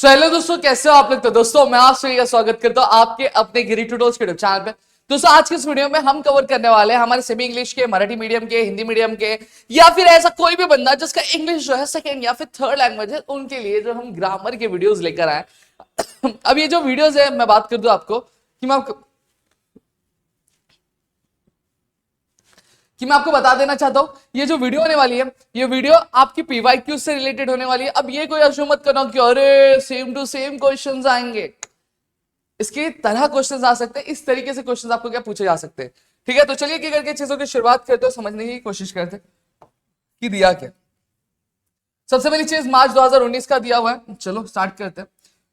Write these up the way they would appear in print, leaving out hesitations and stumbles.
Hello दोस्तों, कैसे हो आप लोग। तो दोस्तों मैं आप सभी का स्वागत करता हूं आपके अपने गिरी ट्यूटोरियल्स के यूट्यूब चैनल पे। दोस्तों आज के इस वीडियो में हम कवर करने वाले हैं हमारे सेमी इंग्लिश के, मराठी मीडियम के, हिंदी मीडियम के, या फिर ऐसा कोई भी बंदा जिसका इंग्लिश जो है सेकंड या फिर थर्ड लैंग्वेज है, उनके लिए जो हम ग्रामर के वीडियोस लेकर आए। अब ये जो वीडियोस है, मैं बात कर दूं आपको कि मैं आपको बता देना चाहता हूं, ये जो वीडियो होने वाली है, ये वीडियो आपकी पीवाईक्यू से रिलेटेड होने वाली है। अब ये कोई अश्योर मत करना कि अरे सेम टू सेम क्वेश्चंस आएंगे। इसकी तरह क्वेश्चंस आ सकते हैं, इस तरीके से क्वेश्चंस आपको क्या पूछे जा सकते हैं। ठीक है, तो चलिए क्या करके चीजों की शुरुआत करते हो, समझने की कोशिश करते कि दिया क्या। सबसे पहली चीज मार्च 2019 का दिया हुआ है, चलो स्टार्ट करते हैं।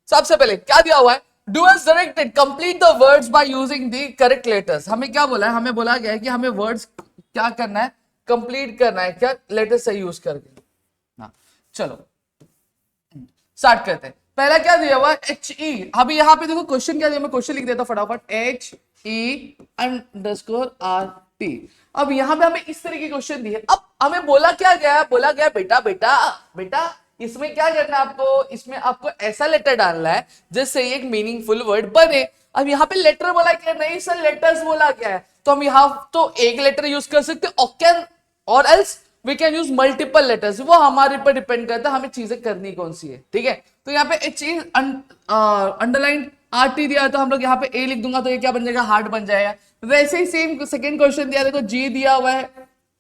सबसे पहले क्या दिया हुआ है, do as directed, complete the words by using the correct letters. हमें क्या बोला है, हमें बोला गया है कि हमें वर्ड्स क्या करना है, कंप्लीट करना है, क्या लेटर सही यूज करके। हाँ चलो स्टार्ट करते हैं। पहला क्या दिया हुआ है, एच ई। अभी यहाँ पे देखो क्वेश्चन क्या दिया, मैं क्वेश्चन लिख देता हूं फटाफट, H e underscore R T. अब यहाँ पे हमें इस तरह के क्वेश्चन दिए। अब हमें बोला क्या गया, बोला गया बेटा बेटा बेटा इसमें क्या करना है आपको, इसमें आपको ऐसा लेटर डालना है जिससे एक मीनिंगफुल वर्ड बने। अब यहाँ पे लेटर बोला क्या, नहीं सर लेटर्स बोला क्या है, तो हम यहाँ तो एक लेटर यूज कर सकते और else we can use multiple letters. वो हमारे पर डिपेंड करता है हमें चीजें करनी कौन सी है। ठीक है, तो यहाँ पे एच अंडरलाइन आर टी दिया है, तो हम लोग यहाँ पे ए लिख दूंगा तो ये क्या बन जाएगा, हार्ट बन जाएगा। वैसे ही सेम सेकंड क्वेश्चन दिया, देखो जी दिया हुआ है,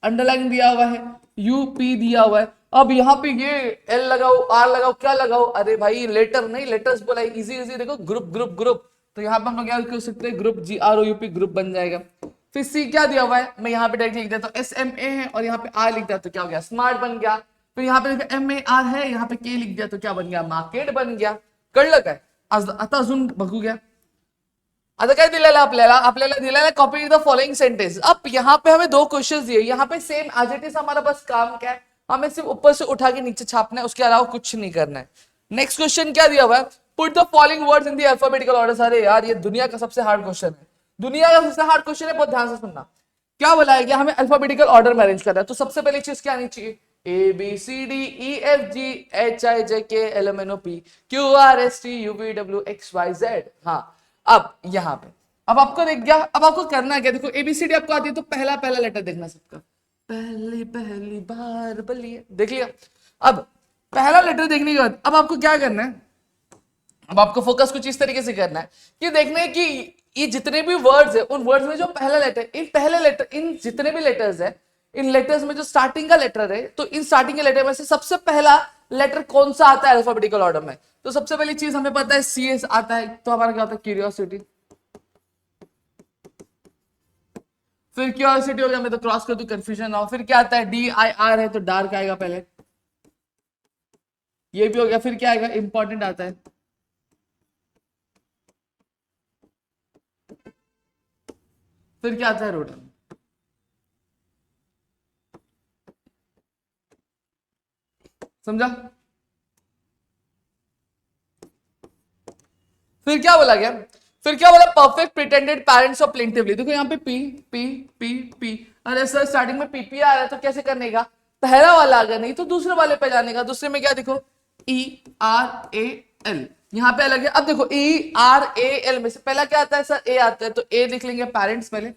अंडरलाइन दिया हुआ है, यू पी दिया हुआ है। अब यहाँ पे ये एल लगाओ, आर लगाओ, क्या लगाओ, अरे भाई लेटर नहीं, लेटर्स बोला, इजी इजी। देखो ग्रुप ग्रुप ग्रुप, तो यहाँ पे हम लोग क्या कर सकते हैं, group G R O U P, group बन जाएगा। फिर सी क्या दिया हुआ है, मैं यहाँ पे डायरेक्ट लिख देता हूँ एस एम ए है, और यहाँ पे आर लिख दिया तो क्या हो गया, स्मार्ट बन गया। फिर यहाँ पे एम ए आर है, यहाँ पे के लिख दिया तो क्या बन गया, मार्केट बन गया। कळलं काय, आता अजून बघू गया। आता काय दिलेलं आपल्याला, आपल्याला दिलेला कॉपी द फॉलोइंग सेंटेंस। अब यहाँ पे हमें दो क्वेश्चन दिए, यहाँ पे सेम एज इट इज, हमारा बस काम क्या है, हमें सिर्फ ऊपर से उठा के नीचे छापना है, उसके अलावा कुछ नहीं करना है। नेक्स्ट क्वेश्चन क्या दिया हुआ है, put the following words in the alphabetical order. अरे यार ये दुनिया का सबसे हार्ड क्वेश्चन है, दुनिया का सबसे हार्ड क्वेश्चन है, बहुत ध्यान से सुनना। क्या बोला है कि हमें अल्फाबेटिकल ऑर्डर में अरेंज करना है, तो सबसे पहली चीज क्या आनी चाहिए, A B C D E F G H I J K L M N O P Q R S T U V W X Y Z. हाँ अब यहाँ पे, अब आपको देख गया, अब आपको करना है क्या, देखो एबीसीडी आपको आती है तो पहला पहला लेटर देखना सबका, पहली पहली बार बलिए, देख लिया। अब पहला लेटर देखने के बाद अब आपको क्या करना है, अब आपको फोकस कुछ इस तरीके से करना है कि देखना है कि ये जितने भी वर्ड्स है, उन वर्ड्स में जो पहला लेटर, इन जितने भी लेटर्स है, इन लेटर्स में जो स्टार्टिंग का लेटर है, तो इन स्टार्टिंग के लेटर में से सबसे पहला लेटर कौन सा आता है अल्फाबेटिकल ऑर्डर में। तो सबसे पहली चीज हमें पता है सी एस आता है, तो हमारा क्या होता है, क्यूरियोसिटी। फिर क्यूरियोसिटी हो गया, मैं तो क्रॉस कर दूं कंफ्यूजन ना हो। फिर क्या आता है, डी आई आर है तो डार्क आएगा पहले, ये भी हो गया। फिर क्या आएगा, इंपॉर्टेंट आता है, फिर क्या आता है, रोटन। समझा, फिर क्या बोला गया, फिर क्या बोला, perfect pretended parents of plaintively. देखो यहाँ पे पी पी पी पी, अरे सर स्टार्टिंग में पीपी आ रहा है तो कैसे करने का, पहला वाला अगर नहीं तो दूसरे वाले पे जाने का। दूसरे में क्या, देखो ई आर ए एल, यहाँ पे अलग है। अब देखो ई आर ए एल में से पहला क्या आता है सर, ए आता है, तो ए लिख लेंगे पेरेंट्स पहले।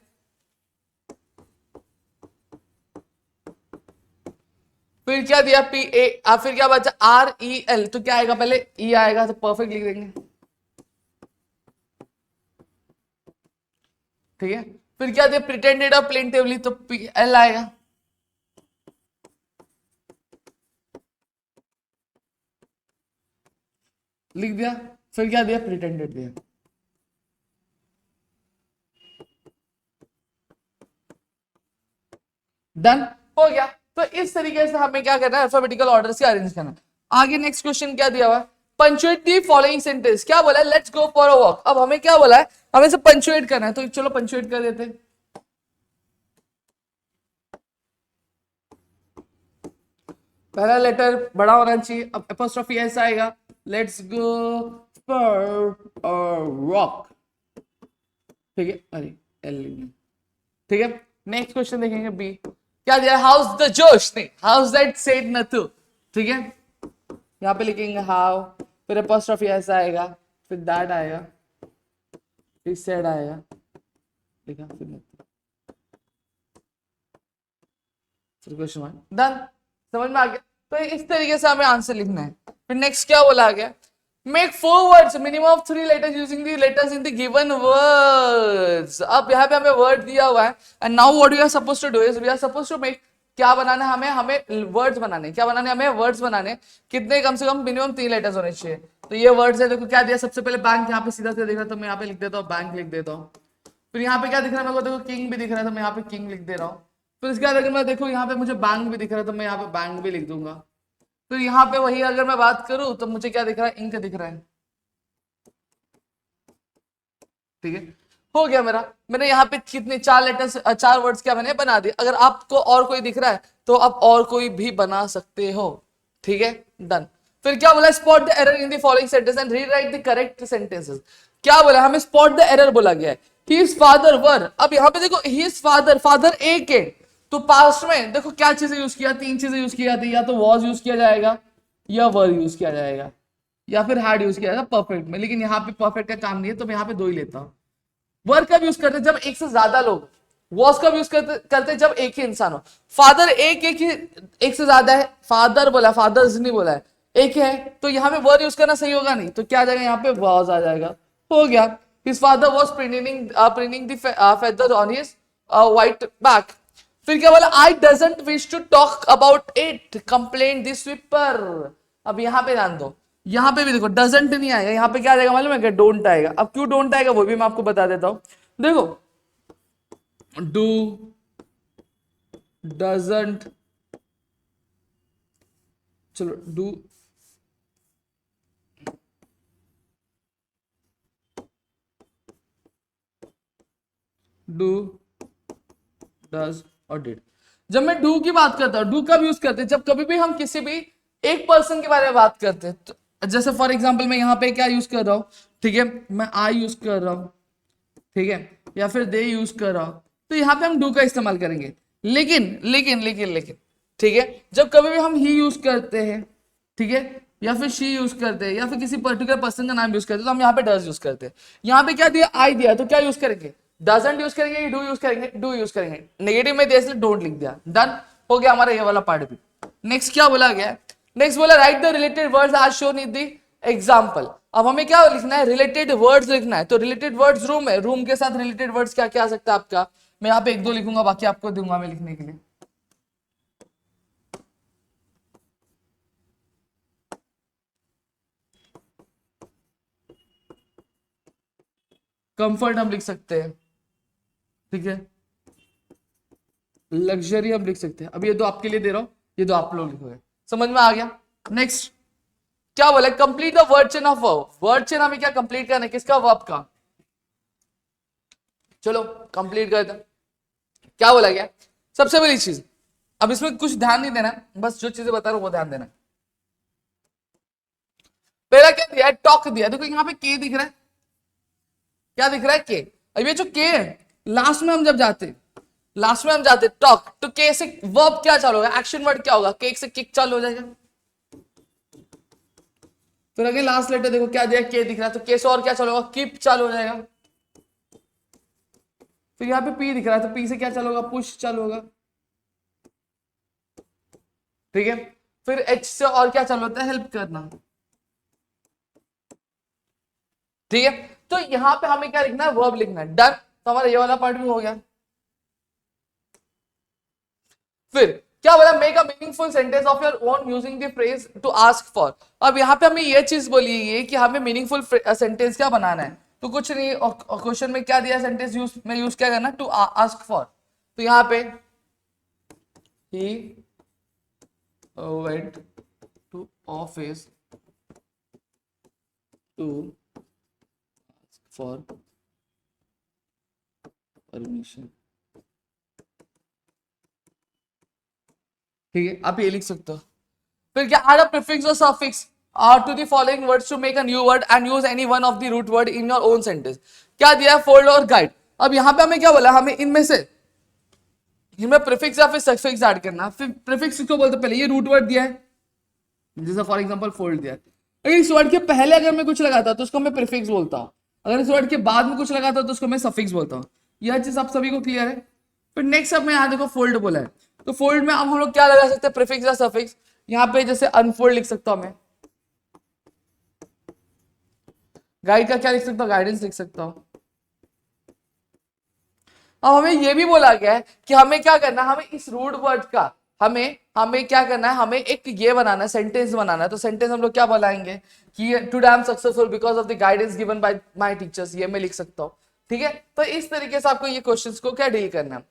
फिर क्या दिया, पी ए, फिर क्या बचा, आर ई एल, तो क्या आएगा, पहले ई आएगा तो परफेक्ट लिख देंगे। ठीक है, फिर क्या दिया, प्रिटेंडेड और प्लेंटिवली, तो पी एल आएगा। लिख दिया, फिर क्या दिया, प्रिटेंडेड दिया। डन हो गया। तो इस तरीके से हमें क्या करना है, अल्फाबेटिकल ऑर्डर से अरेंज करना है। आगे नेक्स्ट क्वेश्चन क्या दिया हुआ है, पंचुएट दी फॉलोइंग सेंटेंस। क्या बोला है, let's go for a walk. अब हमें क्या बोला है, हमें से पंचुएट करना है, तो चलो पंचुएट कर देते हैं। पहला लेटर बड़ा होना चाहिए, अब एपोस्ट्रोफी एस आएगा, let's go for a walk. ठीक है, अरे एल, ठीक है। नेक्स्ट क्वेश्चन देखेंगे, बी क्या दिया, हाउस द जोश, नहीं हाउस दैट सेड नथु। ठीक है, यहाँ पे लिखेंगे हाउ फिर अपॉस्ट्रोफी ऐसा आएगा, फिर दैट आएगा, फिर सेड आएगा, लिखा, फिर क्वेश्चन मार्क, डन। समझ में आ गया? तो इस तरीके से हमें आंसर लिखना है। फिर नेक्स्ट क्या बोला गया, make 4 words minimum of 3 letters using the letters in the given words। अब यहाँ पे हमें वर्ड दिया हुआ है, and now what we are suppose to do is we are suppose to make, क्या बनाना है हमें, हमें वर्ड्स बनाने, क्या बनाने, हमें वर्ड्स बनाने, कितने, कम से कम मिनिमम 3 लेटर्स होने चाहिए। तो ये वर्ड्स है, देखो क्या दिया, सबसे पहले बैंक, यहाँ पे सीधा सीधा दिख रहा है तो मैं यहाँ पे लिख देता हूँ बैंक, लिख देता हूँ। फिर यहाँ पे क्या दिख रहा है मेरे को, देखो किंग भी दिख रहा है तो मैं यहाँ पे किंग लिख दे रहा हूँ। फिर इसके बाद अगर मैं देखो यहाँ पे मुझे बैंक भी दिख रहा है तो मैं यहाँ पे बैंक भी लिख दूंगा। तो यहाँ पे वही अगर मैं बात करूं तो मुझे क्या दिख रहा है, इंक दिख रहा है, ठीक है, हो गया मेरा। मैंने यहाँ पे कितने 4 लेटर्स, 4 वर्ड्स क्या मैंने बना दिए। अगर आपको और कोई दिख रहा है तो आप और कोई भी बना सकते हो, ठीक है, डन। फिर क्या बोला, spot the error in the following sentence and rewrite the correct sentences. क्या बोला, हमें स्पॉट द एरर बोला गया है, ही इज फादर वर। अब यहाँ पे देखो ही इज फादर, फादर एक है, तो पास्ट में देखो क्या चीजें यूज किया, 3 चीजें यूज किया थी, या तो वॉज यूज किया जाएगा, या वर यूज किया जाएगा, या फिर हैड यूज किया जाएगा परफेक्ट में। लेकिन यहाँ पे परफेक्ट का काम नहीं है तो मैं यहाँ पे 2 ही लेता हूँ। वर्ड कब यूज करते जब एक से ज्यादा लोग, वॉज कब यूज करते जब एक ही इंसान हो। फादर एक से ज्यादा है, फादर बोला, फादर्स नहीं बोला है, एक है, तो यहाँ पे वर्ड यूज करना सही होगा नहीं, तो क्या आ जाएगा, यहाँ पे वॉज आ जाएगा, हो गया। His father was printing the feather on his white back. फिर क्या बोला, I doesn't wish to talk about it, complain the sweeper. अब यहाँ पे ध्यान दो, यहाँ पे भी देखो डजंट नहीं आएगा, यहाँ पे क्या आ जाएगा मालूम है क्या, डोंट आएगा। अब क्यों डोंट आएगा वो भी मैं आपको बता देता हूं। देखो डू, डजंट, चलो डू, डू, डज और डिड। जब मैं डू की बात करता हूं, डू कब यूज करते हैं, जब कभी भी हम किसी भी एक पर्सन के बारे में बात करते हैं। तो जैसे फॉर एग्जांपल मैं यहाँ पे क्या यूज कर रहा हूँ, ठीक है, मैं आई यूज कर रहा हूँ, ठीक है, या फिर दे यूज कर रहा हूँ, तो यहाँ पे हम डू का इस्तेमाल करेंगे। लेकिन लेकिन लेकिन लेकिन ठीक है, जब कभी भी हम ही यूज करते हैं, ठीक है, या फिर शी यूज करते हैं, या फिर किसी पर्टिकुलर पर्सन का नाम यूज करते हैं, तो हम यहाँ पे डज यूज करते हैं। यहाँ पे क्या दिया, आई दिया, तो क्या यूज करेंगे, डजंट यूज करेंगे, डू यूज करेंगे, डू यूज करेंगे। नेगेटिव में दिया डोंट लिख दिया, डन हो गया हमारा ये वाला पार्ट भी। नेक्स्ट क्या बोला गया, नेक्स्ट बोला write the related words as shown in the example. अब हमें क्या लिखना है, रिलेटेड वर्ड्स लिखना है। तो रिलेटेड वर्ड्स रूम है, रूम के साथ रिलेटेड वर्ड्स क्या क्या आ सकता है आपका, मैं यहाँ पे 1-2 लिखूंगा, बाकी आपको दूंगा मैं लिखने के लिए। कंफर्ट हम लिख सकते हैं, ठीक है, लग्जरी हम लिख सकते हैं। अब ये 2 आपके लिए दे रहा हूं, ये 2 आप लोग लिखोगे, समझ में आ गया। नेक्स्ट क्या बोला, complete the word chain of verb. Word chain हमें क्या कंप्लीट करना है, किसका, वर्ब का। चलो कंप्लीट कर दो। क्या बोला गया, सबसे बड़ी चीज, अब इसमें कुछ ध्यान नहीं देना, बस जो चीजें बता रहा हूं वो ध्यान देना। पहला क्या दिया है, टॉक दिया, देखो यहाँ पे के दिख रहा है, क्या दिख रहा है, के। अब ये जो के है, लास्ट में हम जब जाते, लास्ट में हम जाते टॉक, तो के से वर्ब क्या चालू होगा, एक्शन वर्ड क्या होगा, केक से किक चालू हो जाएगा। फिर अगले लास्ट लेटर देखो क्या दिया, के दिख रहा है, तो के से और क्या चालू होगा, कीप चालू हो जाएगा। फिर यहाँ पे पी दिख रहा है, तो पी से क्या चालू होगा, पुश चालू होगा, ठीक है। फिर एच से और क्या चालू होता है, हेल्प करना, ठीक है। तो यहां पे हमें क्या लिखना है, वर्ब लिखना है, डन। तो हमारा ये वाला पार्ट भी हो गया। फिर क्या बोला, make a meaningful sentence of your own using the phrase to ask for. अब यहाँ पे हमें ये चीज बोली है कि हमें मीनिंगफुल सेंटेंस क्या बनाना है, तो कुछ नहीं, क्वेश्चन में क्या दिया, सेंटेंस यूज में यूज क्या करना, टू आस्क फॉर। तो यहाँ पे he went to office to for permission, ठीक है, आप ये लिख सकते हो। फिर क्या, add a prefix or suffix to the following words to make a new word and use any one of the root word in your own sentence। क्या दिया है, फोल्ड और गाइड। अब यहाँ पे हमें क्या बोला, हमें इनमें से इनमें प्रीफिक्स या फिर सफिक्स ऐड करना। फिर प्रीफिक्स को बोलते पहले ये रूट वर्ड दिया है, जैसे फॉर एग्जांपल फोल्ड दिया है, अगर इस वर्ड के पहले अगर मैं कुछ लगाता तो उसको मैं प्रीफिक्स बोलता हूँ, अगर इस वर्ड के बाद में कुछ लगाता तो उसको मैं सफिक्स बोलता हूँ। यह चीज आप सभी को क्लियर है। फिर नेक्स्ट अब मैं यहाँ देखो फोल्ड बोला है, तो फोल्ड में अब हम लोग क्या लगा सकते हैं, प्रीफिक्स या सफिक्स। यहाँ पे जैसे अनफोल्ड लिख सकता हूँ मैं, गाइड का क्या लिख सकता हूँ, गाइडेंस लिख सकता हूँ। अब हमें यह भी बोला गया है कि हमें क्या करना है, हमें इस रूट वर्ड का हमें हमें क्या करना है, हमें एक ये बनाना है, सेंटेंस बनाना है। तो सेंटेंस हम लोग क्या बनाएंगे कि today I am successful because of the guidance given by my teachers, ये मैं लिख सकता हूँ। ठीक है, तो इस तरीके से आपको ये क्वेश्चंस को क्या डील करना है।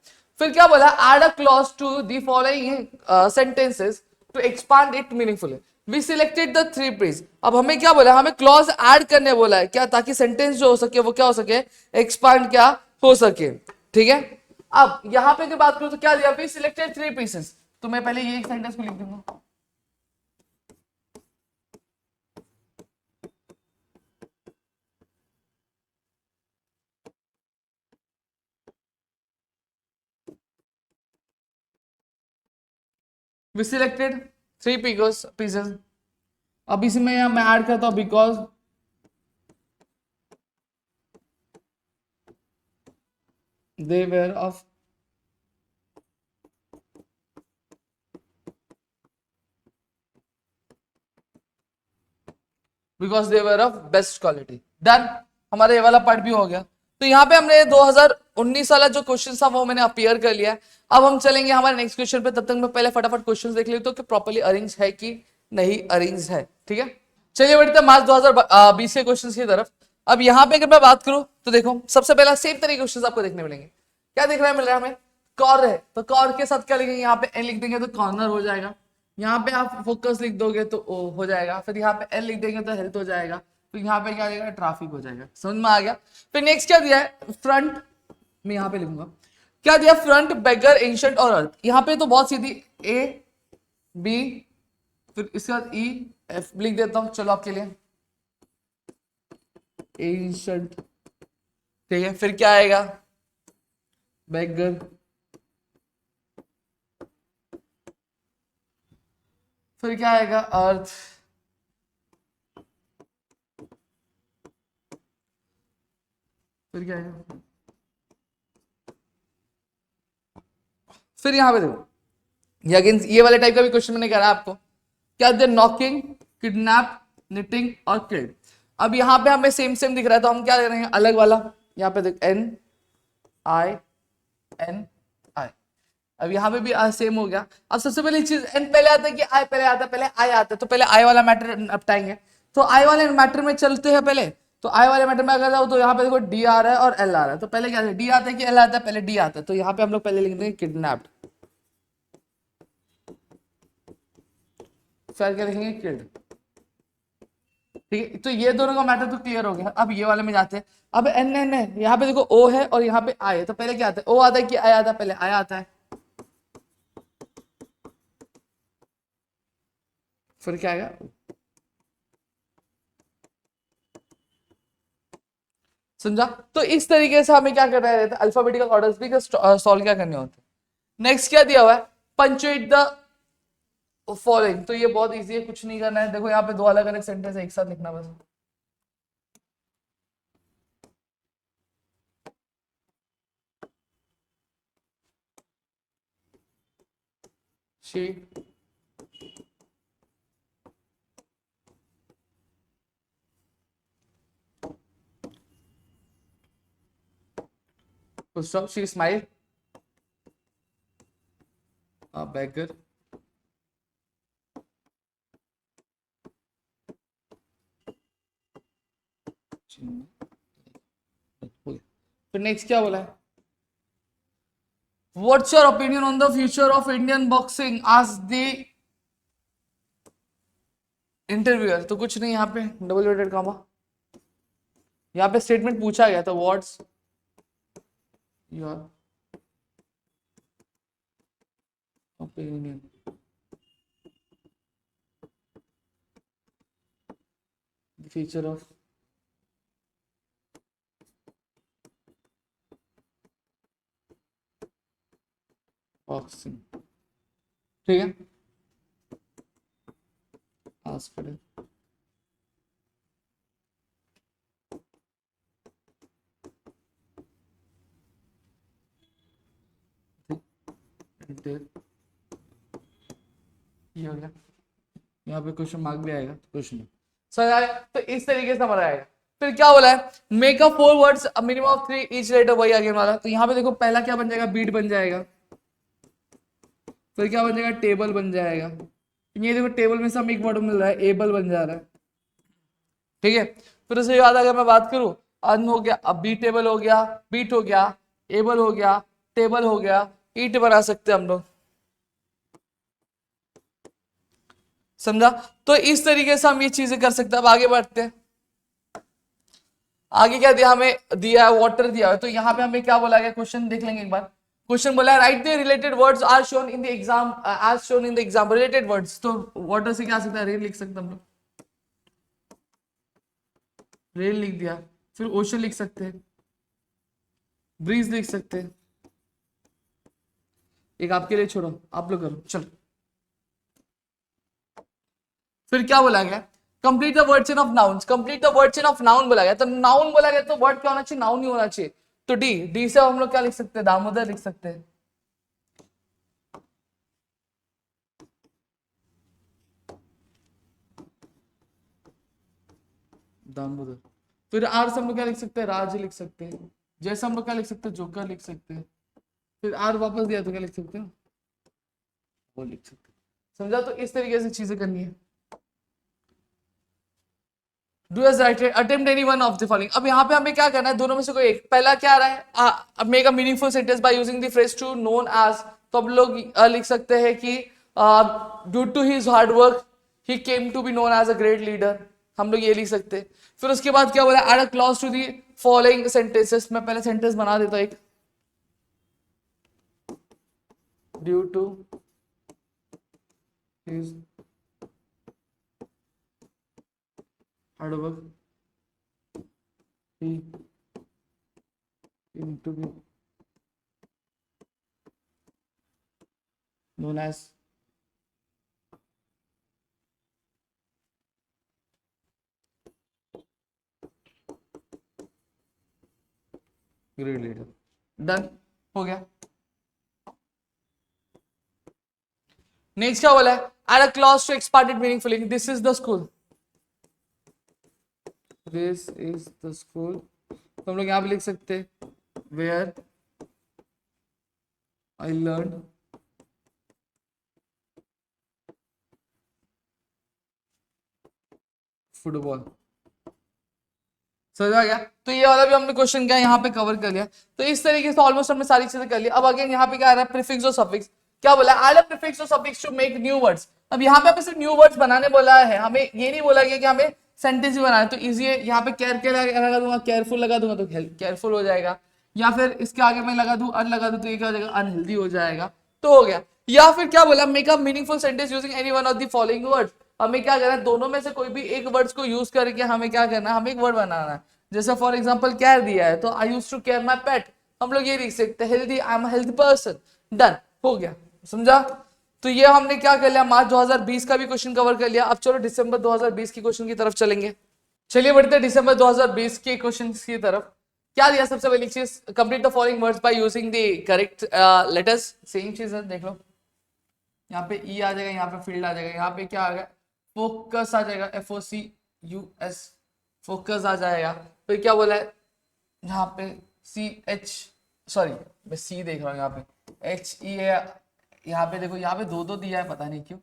फिर क्या बोला, add a clause to the following sentences to expand it meaningfully. We selected the three phrase. अब हमें क्या बोला, हमें क्लॉज ऐड करने बोला है क्या, ताकि सेंटेंस जो हो सके वो क्या हो सके, एक्सपांड क्या हो सके। ठीक है, अब यहां पे अगर बात करूं तो क्या दिया, वी सिलेक्टेड थ्री पीसेस। तो मैं पहले ये एक सेंटेंस को लिख दूंगा, वी सिलेक्टेड थ्री पीसेस। अब इसमें मैं ऐड करता हूं because they were of because they were of best quality. Done, हमारा ये वाला पार्ट भी हो गया। तो यहाँ पे हमने 2019 वाला जो क्वेश्चन था वो मैंने अपियर कर लिया है। अब हम चलेंगे हमारे नेक्स्ट क्वेश्चन पे, तब तक मैं पहले फटाफट क्वेश्चन देख लेता हूँ कि प्रॉपर्ली अरेंज है कि नहीं अरेंज है। ठीक है, चलिए बढ़ते हैं मार्च 2020 के क्वेश्चन की तरफ। अब यहाँ पे अगर मैं बात करूं तो देखो, सबसे पहला सेम तरीके क्वेश्चन आपको देखने मिलेंगे। क्या दिख रहा है, मिल रहा है हमें, कॉर है, तो कॉर के साथ क्या लिखेंगे, यहाँ पे एन लिख देंगे तो कॉर्नर हो जाएगा। यहाँ पे आप फोकस लिख दोगे तो ओ हो जाएगा, फिर यहाँ पे एल लिख देंगे तो हेल्थ हो जाएगा, तो यहाँ पे क्या आएगा, ट्रैफिक हो जाएगा। समझ में आ गया। फिर नेक्स्ट क्या दिया है, फ्रंट, मैं यहाँ पे लिखूंगा क्या दिया, फ्रंट, बेगर, एंशंट और अर्थ। यहाँ पे तो बहुत सीधी, ए बी, फिर इसके बाद ई एफ लिख देता हूँ, चलो आपके लिए एंशंट। ठीक है, फिर क्या आएगा, बेगर, फिर क्या आएगा, अर्थ, फिर क्या आएगा, फिर यहां पे देखो, ये अगेन ये वाले टाइप का भी क्वेश्चन मैंने करा आपको। क्या दिया, नॉकिंग, किडनैप, निटिंग और किल्ड। अब यहाँ पे हमें सेम सेम दिख रहा है तो हम क्या करेंगे, अलग वाला, यहाँ पे देख एन आई एन आई। अब यहाँ पे भी सेम हो गया। अब सबसे पहली चीज, एन पहले आता है कि आई पहले आता है, पहले आई आता है, तो पहले आई वाला मैटर निपटाएंगे। तो आई वाले मैटर में चलते हैं पहले, तो आई वाले मैटर में अगर जाओ तो यहाँ पे देखो डी आ रहा है और एल आ रहा है, तो पहले क्या डी आता है कि एल आता है, पहले डी आता है, तो यहाँ पे हम लोग पहले लिख देंगे किडनैप्ड, फिर क्या लिखेंगे, किल्ड। ठीक है, तो ये दोनों का मैटर तो क्लियर हो गया। अब ये वाले में जाते हैं। अब एन एन है, यहाँ पे देखो ओ है और यहाँ पे आई है, तो पहले क्या आता है, ओ आता है कि आई आता है, पहले आई आता है, फिर क्या आएगा, समझा। तो इस तरीके से हमें क्या करना रहता है, अल्फाबेटिकल ऑर्डर्स भी सॉल्व क्या करने होते हैं। नेक्स्ट क्या दिया हुआ है, पंचुएट द फॉलोइंग। तो ये बहुत इजी है, कुछ नहीं करना है। देखो यहाँ पे दो अलग अलग सेंटेंस एक साथ लिखना बस। She stop, she smiled, a beggar, फिर नेक्स्ट क्या बोला है, what's your opinion on the future of Indian boxing आज द इंटरव्यूअर। तो कुछ नहीं, यहाँ पे डबल वेटेड कॉमा, यहाँ पे स्टेटमेंट पूछा गया था, what's your opinion future of boxing. ठीक है, आस्क ये हो गया, यहाँ पे क्वेश्चन मार्क भी आएगा, क्वेश्चन समझ आया। तो इस तरीके से हमारा आएगा। फिर क्या बोला है, make up 4 words minimum of 3 each letter, वही आगे वाला। तो यहाँ पे देखो पहला क्या बन जाएगा, बीट बन जाएगा। फिर क्या बन जाएगा, टेबल बन जाएगा। ये देखो टेबल में से हमें एक वर्ड मिल रहा है, एबल बन जा रहा है, ठीक है। फिर उसके बाद अगर मैं बात करूं, अन हो गया, अब बी टेबल हो गया, बीट हो गया, एबल हो गया, टेबल हो गया, ईट बना सकते हैं हम लोग, समझा। तो इस तरीके से हम ये चीजें कर सकते हैं। अब आगे बढ़ते हैं। आगे क्या दिया हमें, दिया है वाटर दिया है। तो यहाँ पे हमें क्या बोला गया, क्वेश्चन देख लेंगे एक बार। क्वेश्चन बोला है write the related words are shown in the exam as shown in the exam. Related words तो वाटर से क्या सकता है, रेन लिख सकते हैं हम लोग, रेन लिख दिया। फिर ओशन लिख सकते हैं, ब्रीज लिख सकते हैं। एक आपके लिए छोड़ो, आप लोग करो, चलो। फिर क्या बोला गया, complete the word chain of nouns. Complete the word chain of noun बोला गया। तो नाउन बोला गया तो वर्ड क्या होना चाहिए, नाउन ही होना चाहिए। तो डी, डी से हम लोग क्या लिख सकते हैं, दामोदर लिख सकते हैं। दामोदर। फिर आर से हम लोग क्या लिख सकते हैं, राज लिख सकते हैं। जैसे हम लोग क्या लिख सकते हैं, जोकर लिख सकते हैं। फिर आर वापस दिया तो क्या लिख सकते हैं, वो लिख सकते हैं। समझा। तो इस तरीके से चीजें करनी है। Do as righted attempt any one of the following. अब यहाँ पे हमें क्या करना है, दोनों में से कोई एक। पहला क्या आ रहा है, अब make a meaningful sentence by using the phrase to known as. तो हम लोग लिख सकते हैं कि due to his hard work he came to be known as a great leader, हम लोग ये लिख सकते हैं। फिर उसके बाद क्या बोला, add a clause to the following sentences. मैं पहले सेंटेंस बना देता हूं एक, due to his hard work he came to be known as great leader। Done हो गया। नेक्स्ट क्या बोला है, add a clause to expand it meaningfully. This is the school, this is the school. तो हम लोग यहाँ पे लिख सकते हैं वेयर आई लर्न फुटबॉल। समझ आ गया। तो ये वाला भी हमने क्वेश्चन क्या यहाँ पे कवर कर लिया। तो इस तरीके से ऑलमोस्ट हमने सारी चीजें कर ली। अब अगेन यहाँ पे क्या आ रहा है, प्रीफिक्स और सफिक्स। क्या बोला, एड अ प्रीफिक्स और suffix to make new words. अब यहाँ पे सिर्फ न्यू वर्ड्स बनाने बोला है, हमें ये नहीं बोला गया कि हमें सेंटेंस भी बनाना। तो इजी है, यहाँ पे केयर के लगा दूंगा, केयरफुल लगा दूंगा तो केयरफुल हो जाएगा। या फिर इसके आगे मैं लगा दूं अन लगा दूं तो ये क्या हो जाएगा, अनहेल्दी हो जाएगा। तो हो गया। या फिर क्या बोला, make a meaningful sentence using any one of the following words. हमें क्या करना है, दोनों में से कोई भी एक वर्ड्स को यूज करके हमें क्या करना है, हमें एक वर्ड बनाना है। जैसे फॉर एग्जांपल केयर दिया है तो I used to care my pet, हम लोग ये लिख सकते हैं healthy, I am a healthy person. Done हो गया, समझा। तो ये हमने क्या कर लिया, मार्च 2020 का भी क्वेश्चन कवर कर लिया। अब चलो दिसंबर 2020 की क्वेश्चन की तरफ चलेंगे। चलिए बढ़ते हैं दिसंबर 2020 के क्वेश्चन की तरफ। क्या दिया सबसे पहली चीज, complete the following words by using the correct letters. Same चीज है, देख लो यहाँ पे ई आ जाएगा, यहाँ पे फील्ड आ जाएगा, यहाँ पे क्या आ गया, फोकस आ जाएगा, FOCUS, फोकस आ जाएगा। फिर क्या बोला है, यहाँ पे CH, सॉरी मैं C देख रहा हूँ, यहाँ पे HE है। यहाँ पे देखो, यहाँ पे दो दो दिया है, पता नहीं क्यों।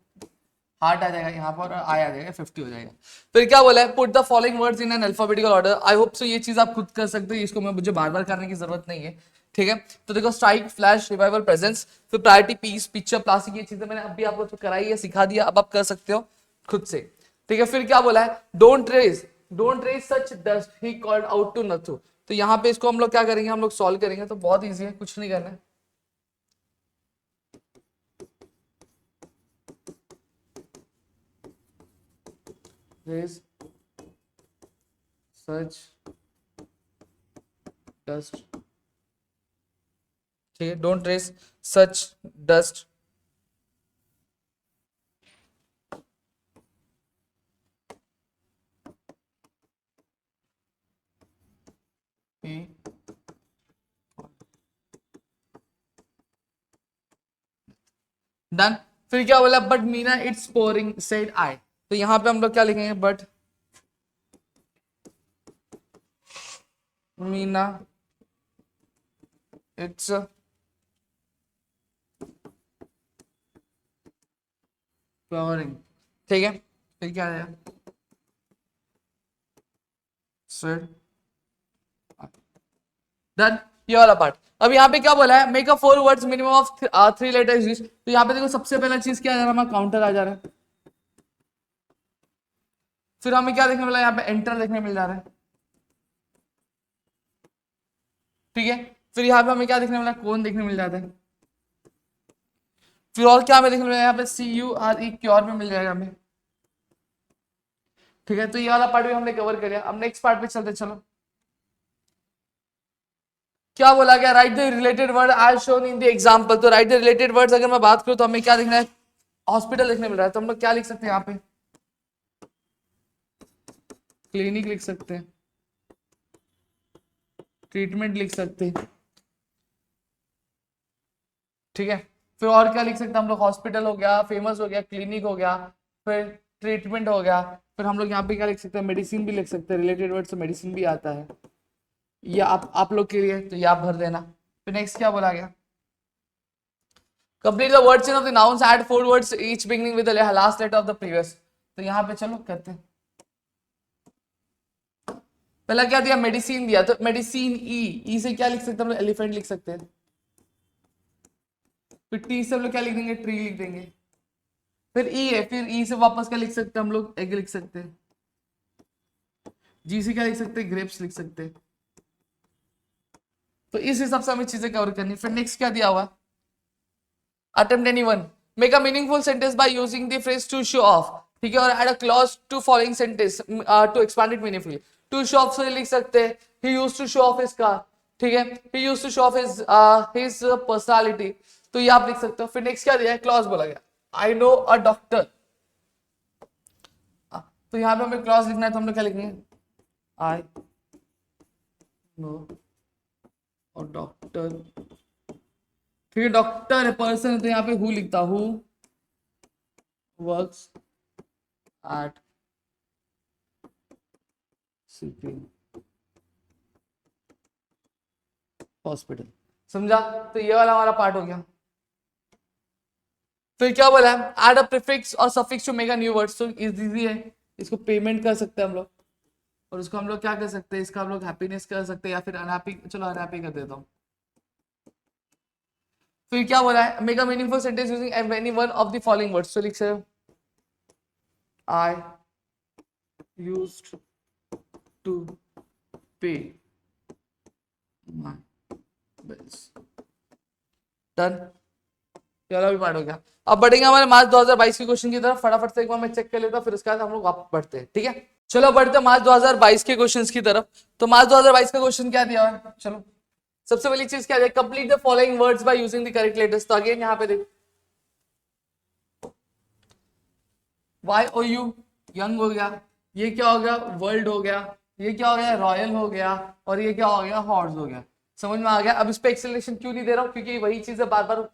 हार्ट आ जाएगा यहाँ पर, आ जाएगा 50 हो जाएगा। फिर क्या बोला है, put the following words in an alphabetical order. I hope so ये चीज आप खुद कर सकते हो, इसको मैं मुझे बार बार करने की जरूरत नहीं है, ठीक है। तो देखो स्ट्राइक, फ्लैश, रिवाइवल, प्रेजेंस, फिर प्रायोरिटी, पीस, पिक्चर, प्लास्टिक, ये चीजें मैंने अभी आपको कराई है, सिखा दिया, अब आप कर सकते हो खुद से, ठीक है। फिर क्या बोला है, don't raise such dust he called out to Nathu. तो यहाँ पे इसको हम लोग क्या करेंगे, हम लोग सॉल्व करेंगे। तो बहुत ईजी है, कुछ नहीं करना है। रेज सच डस्ट, ठीक है, don't raise such dust done. फिर क्या बोला, but Meena it's pouring said I. तो यहां पे हम लोग क्या लिखेंगे, बट मीना इट्स पोरिंग। ठीक है, फिर क्या आया, सेड डन। ये वाला पार्ट। अब यहाँ पे क्या बोला है, make a 4 words minimum of 3 letters use. तो यहाँ पे देखो सबसे पहला चीज क्या आ जा रहा है, हमारा काउंटर आ जा रहा है। फिर हमें क्या देखने मिला, यहाँ पे एंटर देखने मिल जा रहा है। ठीक है, फिर यहाँ पे हमें क्या देखने मिला, कौन देखने मिल जाता है। फिर और क्या हमें देखने मिला, यहाँ पे CURE क्योर में मिल जाएगा हमें। ठीक है, तो ये वाला पार्ट भी हमने कवर कर लिया। अब नेक्स्ट पार्ट पे चलते, चलो। क्या बोला गया, राइट द रिलेटेड वर्ड आज शोन इन द एग्जांपल। तो राइट द रिलेटेड वर्ड्स अगर मैं बात करूं तो हमें क्या लिखना है, हॉस्पिटल लिखने मिल रहा है। तो हम लोग क्या लिख सकते हैं, यहाँ पे क्लिनिक लिख सकते हैं, ट्रीटमेंट लिख सकते हैं। ठीक है, फिर और क्या लिख सकते हैं हम लोग, हॉस्पिटल हो गया, फेमस हो गया, क्लिनिक हो गया, फिर ट्रीटमेंट हो गया। फिर हम लोग यहाँ पे क्या लिख सकते हैं, मेडिसिन भी लिख सकते हैं, रिलेटेड वर्ड से मेडिसिन भी आता है। ये आप लोग के लिए, तो ये आप भर देना। फिर नेक्स्ट क्या बोला गया, complete the word chain of the nouns, add 4 words each beginning with the last letter of the previous. तो यहाँ पे चलो करते हैं। पहला क्या दिया, मेडिसिन दिया, तो मेडिसिन ई से क्या लिख सकते हैं हम लोग, एलिफेंट लिख सकते हैं। फिर टी से हम लोग क्या लिख देंगे, ट्री लिख देंगे। फिर ई है, फिर ई से वापस क्या लिख सकते हैं हम लोग, एग लिख सकते हैं। जी से क्या लिख सकते हैं, ग्रेप्स लिख सकते हैं। तो इस हिसाब से हमें चीजें कवर करनी। फिर नेक्स्ट क्या दिया हुआ, attempt any one, make a meaningful sentence by using the phrase to show off. ठीक है, और add a clause to following sentence to expand it meaningfully. To show off से लिख सकते हैं, he used to show off his car. ठीक है, he used to show off his personality. तो ये आप लिख सकते हो। फिर नेक्स्ट क्या दिया है, क्लॉज बोला गया, आई नो अ डॉक्टर। तो यहाँ पे हमें क्लॉज लिखना है, तो हम लोग क्या लिखेंगे, आई नो अ डॉक्टर। ठीक है, डॉक्टर है, पर्सन है, तो यहाँ पे हु लिखता, who works at CP hospital. समझा, तो ये वाला हमारा पार्ट हो गया। फिर क्या बोला है, एड अ प्रीफिक्स और suffix to make a new word. तो इजी है, इसको पेमेंट कर सकते हैं हम लोग, और उसको हम लोग क्या कर सकते हैं, इसका हम लोग हैप्पीनेस कर सकते हैं, या फिर अनहैप्पी, चलो अनहैप्पी कर देता हूँ। फिर क्या बोला है, make a meaningful sentence using any one of the following words. तो लिख सकते हो, आई यूज्ड टू पे माय बिल्स। डन, चलो भी पार्ट हो गया। अब बढ़ेंगे हमारे मार्च 2022 के क्वेश्चन की तरफ। फटाफट से एक बार मैं चेक कर लेता हूँ, फिर उसके बाद हम लोग वापस बढ़ते हैं। ठीक है, चलो बढ़ते हैं मार्च 2022 के क्वेश्चंस की तरफ। तो मार्च 2022 का क्वेश्चन क्या दिया है, चलो सबसे पहली चीज क्या है, complete the following words by using the correct letters. तो अगेन यहाँ पे देख, YOU यंग हो गया, ये क्या हो गया, वर्ल्ड हो गया, ये क्या हो गया, रॉयल हो गया, और ये क्या हो गया, हॉर्स हो गया। समझ में आ गया। अब इस पे एक्सेलरेशन क्यों नहीं दे रहा हूँ, क्योंकि वही चीजें बार बार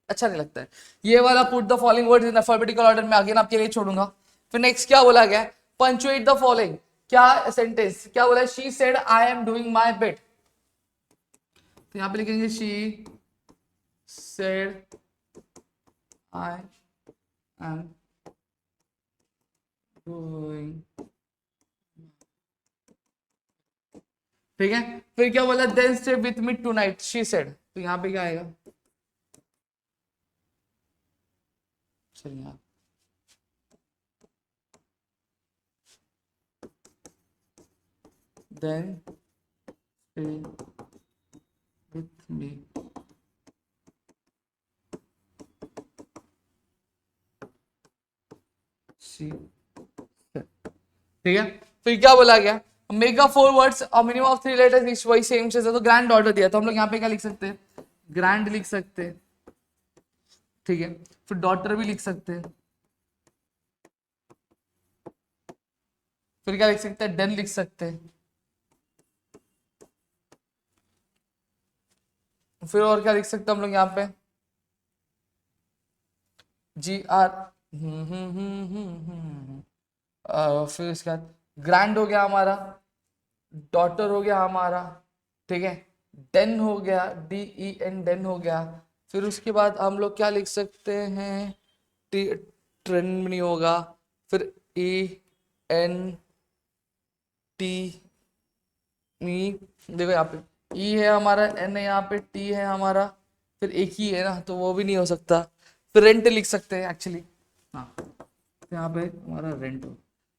अच्छा नहीं लगता है। ये वाला put the following words in alphabetical order में अगेन आपके लिए छोड़ूंगा। फिर नेक्स्ट क्या बोला गया, पंचुएट द फॉलोइंग। क्या सेंटेंस क्या बोला, she said I am doing my bet. तो यहां पे लिखेंगे she said I am doing. ठीक है, फिर क्या बोला, then stay with me tonight she said. तो यहां पे क्या आएगा, चलिए देन स्टे विथ मी। ठीक है, फिर क्या बोला गया, मेगा 4 वर्ड्स और मिनिमम ऑफ 3 लेटर्स, वही सेम चीज है। तो ग्रैंड ऑर्डर दिया, तो हम लोग यहाँ पे क्या लिख सकते हैं, ग्रैंड लिख सकते हैं। ठीक है, फिर डॉटर भी लिख सकते हैं। फिर क्या लिख सकते हैं, डन लिख सकते हैं। फिर और क्या लिख सकते हैं हम लोग यहाँ पे, GR। फिर इसके बाद ग्रैंड हो गया हमारा, डॉटर हो गया हमारा, ठीक है, डेन हो गया, DEN डेन हो गया। फिर उसके बाद हम लोग क्या लिख सकते हैं, ट्रेंड नहीं होगा, फिर ENT ई, देखो यहाँ पे ई है हमारा, एन है यहाँ पे, टी है हमारा, फिर एक ही है ना, तो वो भी नहीं हो सकता। फिर रेंट लिख सकते हैं एक्चुअली, हाँ, तो यहाँ पे हमारा रेंट हो,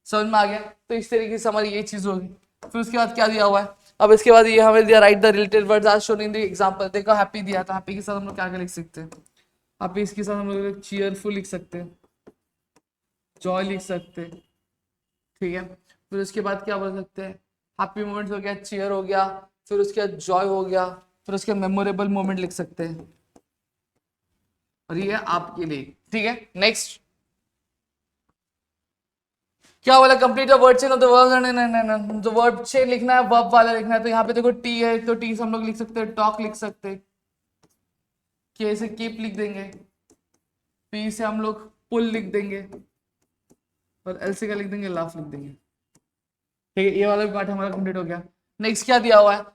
समझ में आ गया। तो इस तरीके से हमारी ये चीज होगी। फिर उसके बाद क्या दिया हुआ है, अब इसके बाद ये हमें दिया, write the related words are shown in the example. देखो हैप्पी दिया, तो हैप्पी के साथ हम लोग क्या क्या लिख सकते हैं, हैप्पी इसके साथ हम लोग चीयरफुल लिख सकते हैं, जॉय लिख सकते हैं, ठीक है। फिर उसके बाद क्या बोल सकते हैं, हैप्पी मोमेंट्स हो गया, चीयर हो गया, फिर उसके बाद जॉय हो गया, फिर उसके मेमोरेबल मोमेंट लिख सकते हैं, और ये आपके लिए, ठीक है। नेक्स्ट क्या बोला, complete the word chain of the verb, जो वर्ब चेन लिखना है, वर्ब वाला लिखना है। तो यहाँ पे देखो टी है, तो टी से हम लोग लिख सकते हैं टॉक लिख सकते हैं, के से कीप लिख देंगे, पी से हम लोग पुल लिख देंगे, और एल से क्या लिख देंगे, लाफ लिख देंगे, ठीक है। ये वाला भी पार्ट हमारा कंप्लीट हो गया। नेक्स्ट क्या दिया हुआ है,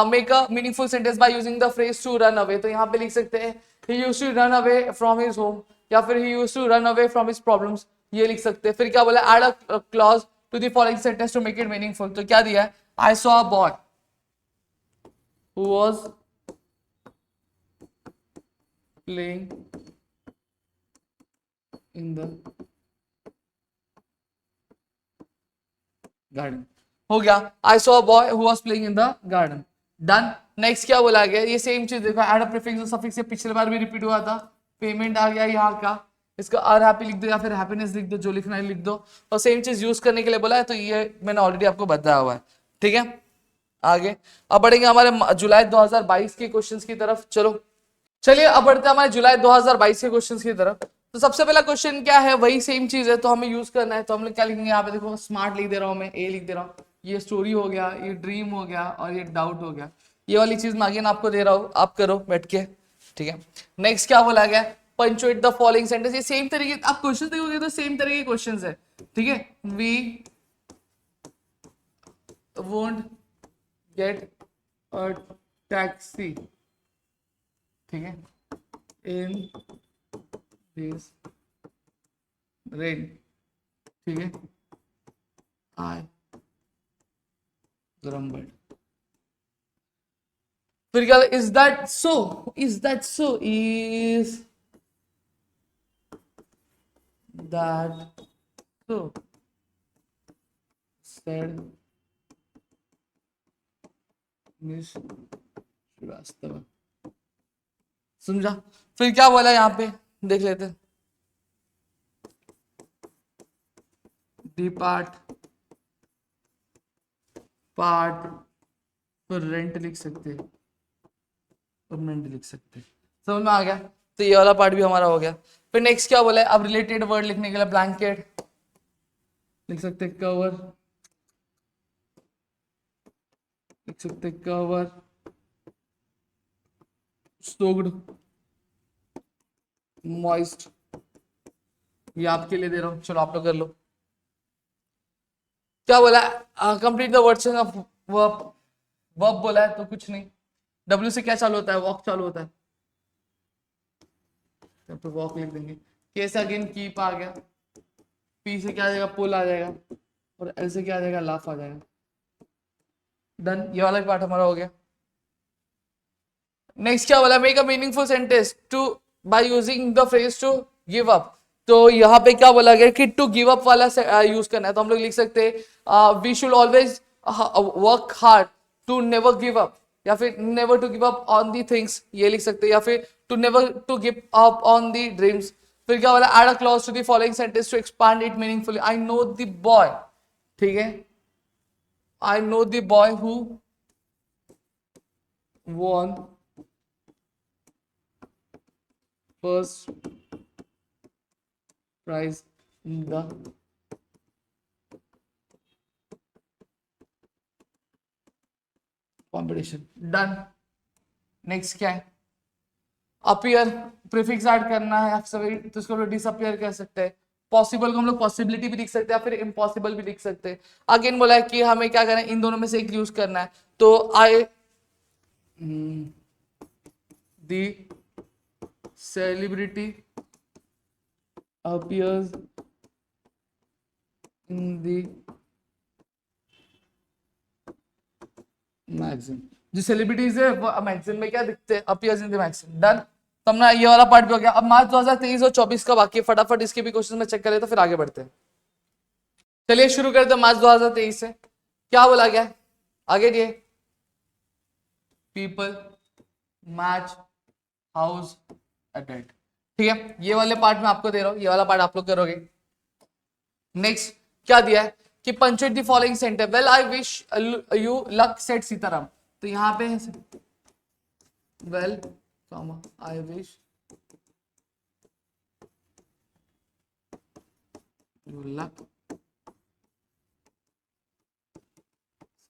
make a meaningful sentence by using the phrase to run away. तो यहाँ पे लिख सकते हैं he used to run away from his home, या फिर he used to run away from his problems, ये लिख सकते हैं। फिर क्या बोला, add a clause to the following sentence to make it meaningful. तो क्या दिया है, I saw a boy who was playing in the garden, हो गया, आई saw a boy who was playing in the garden, done. Next क्या बोला गया, ये सेम चीज देखो, ऐड अ प्रीफिक्स और सफिक्स, ये पिछले बार भी रिपीट हुआ था। पेमेंट आ गया यहाँ का, इसका आर हैप्पी लिख दो या फिर हैप्पीनेस लिख दो, जो लिखना है लिख दो, और सेम चीज यूज करने के लिए बोला है, तो ये मैंने ऑलरेडी आपको बताया हुआ है, ठीक है। आगे अब बढ़ेंगे हमारे जुलाई 2022 के क्वेश्चंस की तरफ, चलो चलिए अब बढ़ते हैं हमारे जुलाई 2022 के क्वेश्चंस की तरफ। तो सबसे पहला क्वेश्चन क्या है, वही सेम चीज है, तो हमें यूज करना है। तो हम लोग क्या लिखेंगे, यहाँ पे देखो स्मार्ट लिख दे रहा हूँ मैं, ए लिख दे रहा हूँ, ये स्टोरी हो गया, ये ड्रीम हो गया, और ये डाउट हो गया। ये वाली चीज मैं अगेन आपको दे रहा हूँ, आप करो बैठ के, ठीक है। नेक्स्ट क्या बोला गया, पंचुएट द फॉलोइंग सेंटेंस। ये सेम तरीके, आप क्वेश्चन देखोगे तो सेम तरह के क्वेश्चन है, ठीक है। We won't get a taxi, ठीक है, इन दिस रेन, ठीक है, आई ग्रम्बल्ड। फिर क्या, is that so, is that so, is that so, said Miss Srivastava, समझा। फिर क्या बोला यहाँ पे, देख लेते हैं, डिपार्ट पार्ट, फिर रेंट लिख सकते हैं, परमानेंट लिख सकते हैं, समझ में आ गया। तो ये वाला पार्ट भी हमारा हो गया। फिर नेक्स्ट क्या बोला है, अब रिलेटेड वर्ड लिखने के लिए ब्लैंकेट लिख सकते हैं, कवर लिख सकते हैं, कवर, सोक्ड, मॉइस्ट, ये आपके लिए दे रहा हूं, चलो आप लोग कर लो। क्या बोला, complete the word chain of verb, verb बोला है तो कुछ नहीं, डब्ल्यू से क्या चालू होता है, वॉक चालू होता है, तो पे वॉक लिख देंगे। के से अगेन कीप आ गया, पी से क्या आ जाएगा, पुल आ जाएगा, और एल से क्या आ जाएगा, लाफ आ जाएगा, डन। ये वाला पार्ट हमारा हो गया। नेक्स्ट क्या बोला, make a meaningful sentence to by using the phrase to give up. तो यहाँ पे क्या बोला गया कि टू गिव अप वाला यूज करना है, तो हम लोग लिख सकते हैं we should always work hard to never give up, या फिर never to give up on the things, ये लिख सकते हैं, या फिर to never to give up on the dreams. फिर क्या बोला, add a clause to the following sentence to expand it meaningfully, I know the boy, ठीक है, I know the boy who won first prize in the competition, done. Next क्या है, appear, prefix add करना है तो इसको हम लोग डिसअपियर कर सकते हैं। पॉसिबल को हम लोग पॉसिबिलिटी भी लिख सकते हैं या फिर इम्पॉसिबल भी लिख सकते हैं। अगेन बोला है कि हमें क्या करना है, इन दोनों में से एक यूज करना है। तो I the celebrity appears in the magazine। जो सेलिब्रिटीज है वो मैगजीन में क्या दिखते हैं, appears in the magazine. Done. तो हमने ये वाला पार्ट भी हो गया। अब मार्च 2023 और 24 का बाकी है, फटाफट इसके भी क्वेश्चन में चेक करें तो फिर आगे बढ़ते हैं। चलिए शुरू करते हैं मार्च 2023 से। क्या बोला गया आगे दिए, पीपल मैच हाउस अटेंड। ठीक है, ये वाले पार्ट में आपको दे रहा हूं, ये वाला पार्ट आप लोग करोगे। नेक्स्ट क्या दिया है कि punctuate the following sentence, well I wish you luck set Sitaram. तो यहां पे well comma I wish you luck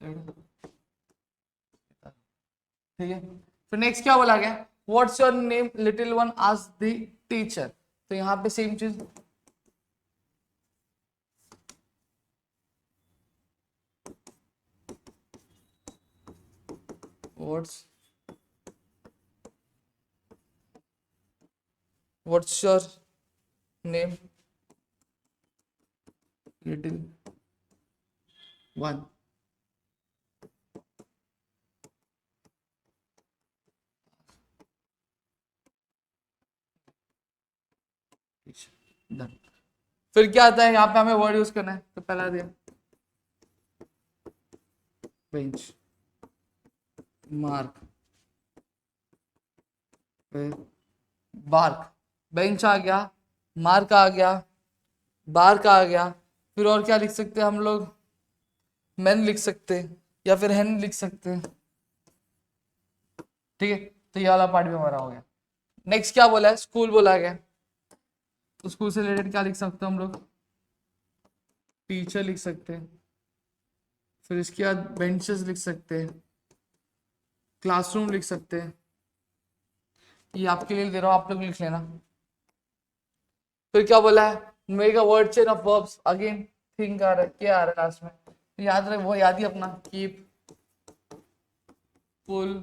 set. ठीक है, फिर नेक्स्ट क्या बोला गया, what's your name little one asked the teacher. तो यहां पे सेम चीज, what's your name little one। Done। फिर क्या आता है, यहाँ पे हमें वर्ड यूज करना है। तो पहला दिया बेंच मार्क बार्क। बेंच आ गया, मार्क आ गया, बार्क आ गया। फिर और क्या लिख सकते हैं हम लोग, मैन लिख सकते हैं या फिर हैन लिख सकते हैं। ठीक है, तो ये वाला पार्ट भी हमारा हो गया। नेक्स्ट क्या बोला है, स्कूल बोला गया। तो स्कूल से रिलेटेड क्या लिख सकते हैं हम लोग, टीचर लिख सकते हैं। फिर इसके बाद बेंचेस लिख सकते हैं, क्लासरूम लिख सकते हैं। ये आपके लिए दे रहा हूं, आप लोग लिख लेना। फिर क्या बोला है, make a word chain of verbs. Again think आ रहा है, क्या आ रहा है लास्ट में, तो याद रहे वो याद ही अपना, कीप पुल।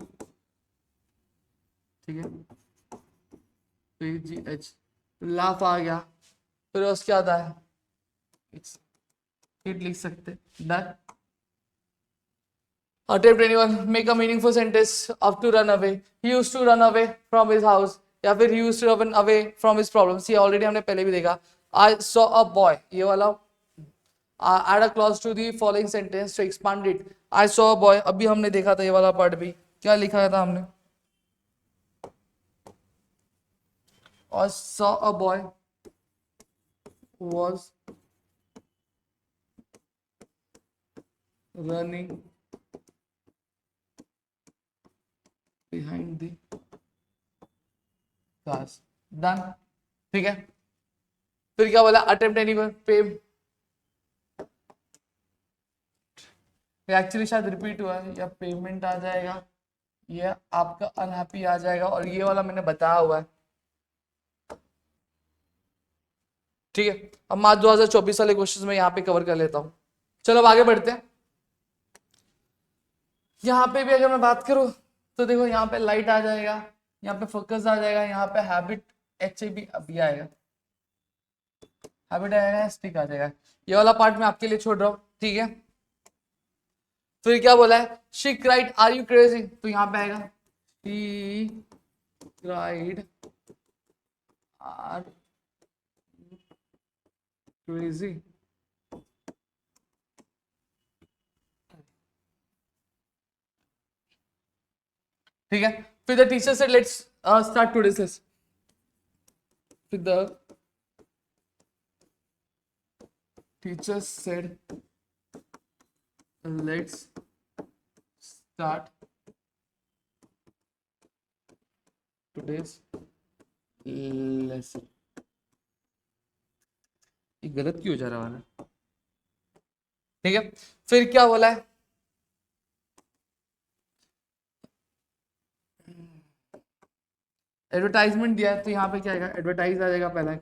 ठीक है, PGH लाफ आ गया। फिर उसके बाद आया हिट लिख सकते। Done. Attempt anyone, make a meaningful sentence up to run away। He used to run away from his house, या फिर he used to run away from his problems। ये ऑलरेडी हमने पहले भी देखा। I saw a boy, ये वाला add a clause to the following sentence to expand it। I saw a boy, अभी हमने देखा था ये वाला पार्ट भी। क्या लिखा था हमने, I saw a boy was running behind the cars। Done. ठीक है, फिर क्या बोला, अटेम्प्ट एनीवन, पे। एक्चुअली शायद रिपीट हुआ है, या पेमेंट आ जाएगा या आपका अनहैप्पी आ जाएगा, और ये वाला मैंने बताया हुआ है। ठीक है, अब मार्च 2024 वाले क्वेश्चंस में यहाँ पे कवर कर लेता हूँ। चलो अब आगे बढ़ते हैं। यहाँ पे भी अगर मैं बात करूँ तो देखो, यहाँ पे लाइट आ जाएगा, यहाँ पे फोकस आ जाएगा, यहाँ पे हैबिट HAB अभी आएगा, हैबिट आएगा, स्टिक आ जाएगा। ये वाला पार्ट मैं आपके लिए छोड़ रहा हूँ। ठीक है, फिर क्या बोला है, she cried are you crazy. तो यहाँ पे आएगा शी क्राइड आर क्रेजी। ठीक है, फिर the teacher said let's start to discuss. फिर the teacher said let's start today's lesson। ये गलत क्यों जा रहा है। ठीक है, फिर क्या बोला है, एडवर्टाइजमेंट दिया है तो यहाँ पे क्या आएगा, एडवर्टाइज आ जाएगा पहला,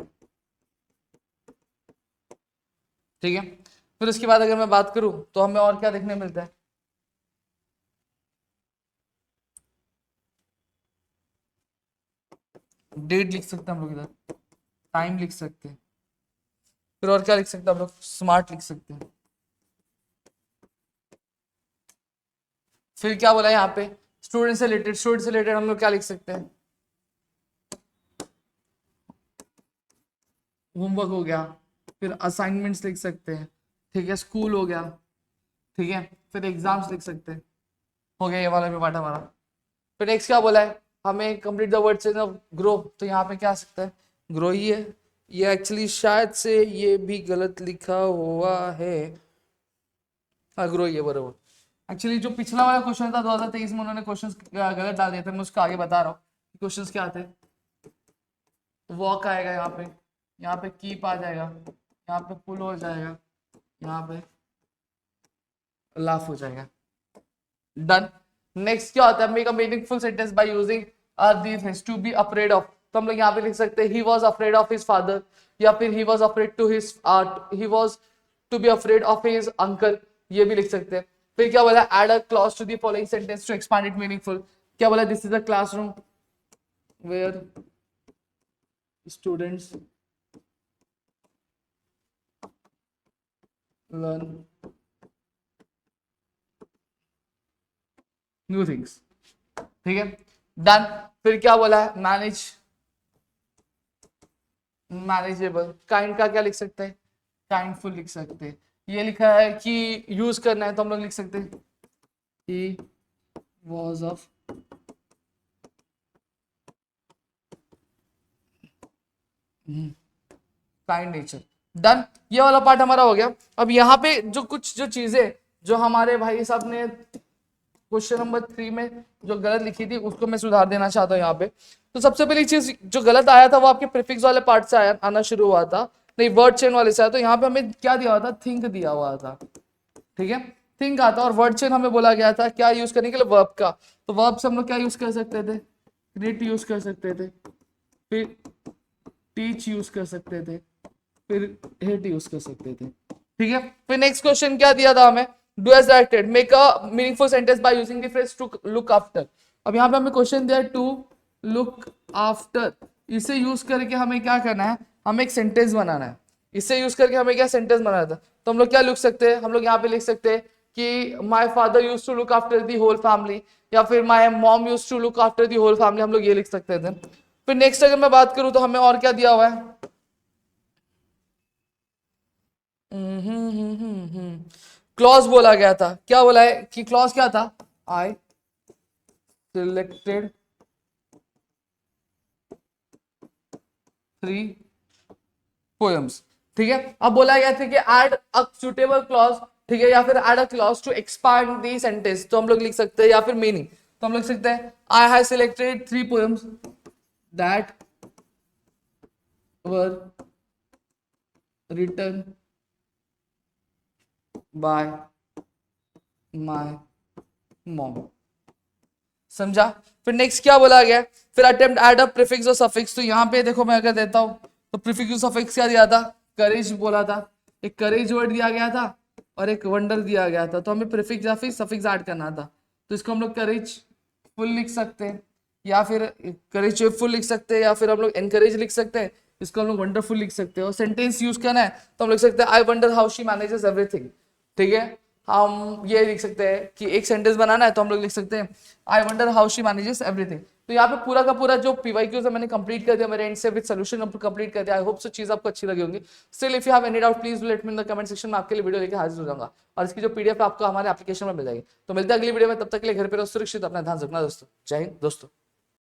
ठीक है। फिर उसके बाद अगर मैं बात करूं तो हमें और क्या देखने मिलता है, डेट लिख सकते हैं हम लोग, इधर टाइम लिख सकते हैं, फिर और क्या लिख सकते हैं हम लोग, स्मार्ट लिख सकते हैं। फिर क्या बोला यहाँ पे, स्टूडेंट से रिलेटेड, स्टूडेंट से रिलेटेड हम लोग क्या लिख सकते हैं, होमवर्क हो गया, फिर असाइनमेंट्स लिख सकते हैं, ठीक है, स्कूल हो गया, ठीक है, फिर एग्जाम्स लिख सकते हैं, हो गया ये वाला भी पार्ट हमारा। फिर नेक्स्ट क्या बोला है हमें, complete the word change of grow, तो यहाँ पे क्या आ सकता है, ग्रो ही है, ये एक्चुअली शायद से ये भी गलत लिखा हुआ है, हाँ ग्रो ही है बरोबर। एक्चुअली जो पिछला वाला क्वेश्चन था 2023 में उन्होंने क्वेश्चन गलत डाल दिया था, मैं उसको आगे बता रहा हूँ क्वेश्चन क्या थे। वॉक आएगा यहाँ पे कीप आ जाएगा, यहाँ पे पुल हो जाएगा, यहाँ पे लाफ हो जाएगा, डन। नेक्स्ट क्या होता है, make a meaningful sentence by using these things, to be afraid of, तो हम लोग यहाँ पे लिख सकते हैं he was afraid of his father, या फिर he was afraid to his he was to be afraid of his uncle, ये भी लिख सकते हैं। फिर क्या बोला, add a clause to the following sentence to expand it meaningful, क्या बोला, this is a classroom where students learn new things, ठीक है, डन। फिर क्या बोला है, मैनेज, मैनेजेबल, काइंड का क्या लिख सकते हैं, काइंडफुल लिख सकते हैं। ये लिखा है कि यूज करना है तो हम लोग लिख सकते हैं he was of kind nature, done. ये वाला पार्ट हमारा हो गया। अब यहाँ पे जो कुछ जो चीजें जो हमारे भाई साहब ने क्वेश्चन नंबर 3 में जो गलत लिखी थी उसको मैं सुधार देना चाहता हूँ यहाँ पे। तो सबसे पहली चीज जो गलत आया था वो आपके प्रीफिक्स वाले पार्ट से आना शुरू हुआ था, नहीं वर्ड चेन वाले से आया। तो यहाँ पे हमें क्या दिया हुआ था, थिंक दिया हुआ था, ठीक है, थिंक आता, और वर्ड चेन हमें बोला गया था क्या यूज करने के लिए, वर्ब का। तो वर्ब से हम लोग क्या यूज कर सकते थे, क्रिएट यूज कर सकते थे, फिर टीच यूज कर सकते थे, फिर हेट यूज कर सकते थे, ठीक है। फिर नेक्स्ट क्वेश्चन क्या दिया था हमें, do as directed, make a meaningful sentence by using the phrase to look after. अब यहाँ पे हमें क्वेश्चन दिया है टू लुक आफ्टर, इसे यूज करके हमें क्या करना है, हमें एक सेंटेंस बनाना है। इसे यूज करके हमें क्या सेंटेंस बनाना था, तो हम लोग क्या लिख सकते हैं, हम लोग यहाँ पे लिख सकते हैं कि my father use to look after the whole family, या फिर my mom use to look after the whole family, हम लोग ये लिख सकते थे। फिर नेक्स्ट अगर मैं बात करूं तो हमें और क्या दिया हुआ है, क्लॉज बोला गया था, क्या बोला है कि क्लॉज क्या था, आई सिलेक्टेड 3 पोएम्स, ठीक है। अब बोला गया था कि ऐड अ सुटेबल क्लॉज, ठीक है, या फिर add a clause to expand the sentence, तो हम लोग लिख सकते हैं, या फिर मीनिंग, तो हम लिख सकते हैं I have selected 3 poems that were written by my mom, समझा। फिर नेक्स्ट क्या बोला गया, फिर अटेम्प्ट ऐड अ प्रीफिक्स और सफिक्स, तो यहाँ पे देखो मैं अगर देता हूँ तो प्रीफिक्स और सफिक्स क्या दिया था, करेज बोला था, एक करेज वर्ड दिया गया था और एक वंडर दिया गया था, तो हमें प्रीफिक्स या फिर सफिक्स ऐड करना था। तो इसको हम लोग करेज फुल लिख सकते हैं, या फिर करेज फुल लिख सकते हैं, या फिर हम लोग एनकरेज लिख सकते हैं, इसको हम लोग वंडरफुल लिख सकते हैं। और सेंटेंस यूज करना है तो हम लिख सकते हैं I wonder how she manages everything, ठीक है। हम ये लिख सकते हैं कि एक सेंटेंस बनाना है तो हम लोग लिख सकते हैं I wonder how she manages everything. तो यहाँ पे पूरा का पूरा जो पीवाईक्यूज है मैंने कंप्लीट कर दिया मेरे एंड से, विद सोल्यूशन कंप्लीट कर दिया। आई होप सो चीज आपको अच्छी लगी होंगी। Still if you have any doubt please let me in the comment section में, आपके लिए वीडियो लेके हाजिर हो जाऊंगा, और इसकी जो पीडीएफ आपको हमारे एप्लीकेशन में मिल जाएगी। तो मिलते हैं अगली वीडियो में, तब तक के लिए घर पे रहो सुरक्षित, अपना ध्यान रखना दोस्तों। जय हिंद दोस्तों।